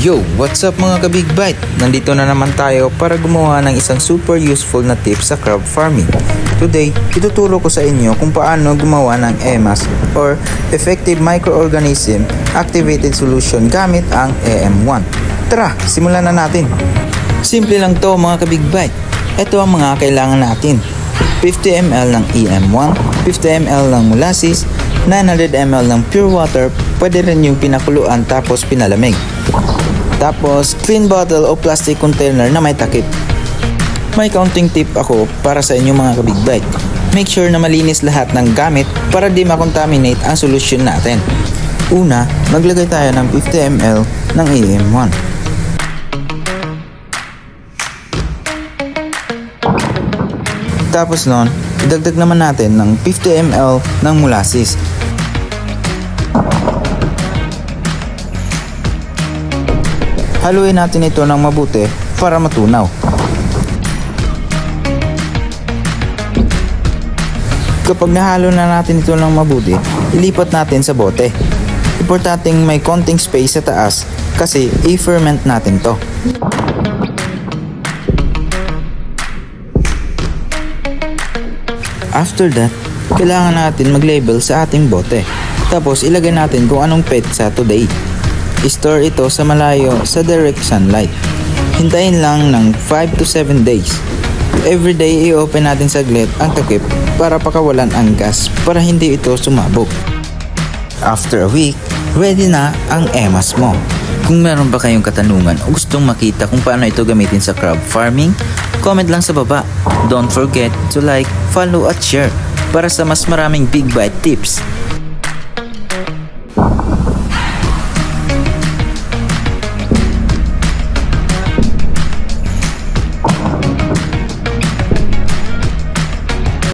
Yo! What's up mga ka-Big Bite? Nandito na naman tayo para gumawa ng isang super useful na tip sa crab farming. Today, ituturo ko sa inyo kung paano gumawa ng EMAS or Effective Microorganism Activated Solution gamit ang EM1. Tara, simulan na natin! Simple lang to mga ka-Big Bite. Ito ang mga kailangan natin. 50 ml ng EM1, 50 ml ng molasses, 900 ml ng pure water, pwede rin yung pinakuluan tapos pinalamig. Tapos, clean bottle o plastic container na may takip. May counting tip ako para sa inyo mga ka-Big Bite. Make sure na malinis lahat ng gamit para di makontaminate ang solusyon natin. Una, maglagay tayo ng 50 ml ng EM1. Tapos nun, idagdag naman natin ng 50 ml ng molasses. Haluin natin ito ng mabuti para matunaw. Kapag nahalo na natin ito ng mabuti, ilipat natin sa bote. Importanteng may konting space sa taas kasi i-ferment natin to. After that, kailangan natin mag-label sa ating bote. Tapos ilagay natin kung anong petsa today. I-store ito sa malayo sa direct sunlight. Hintayin lang ng 5 to 7 days. Every day i-open natin saglit ang takip para pakawalan ang gas para hindi ito sumabog. After a week, ready na ang EMAS mo. Kung meron ba kayong katanungan o gustong makita kung paano ito gamitin sa crab farming, comment lang sa baba. Don't forget to like, follow at share para sa mas maraming Big Bite tips.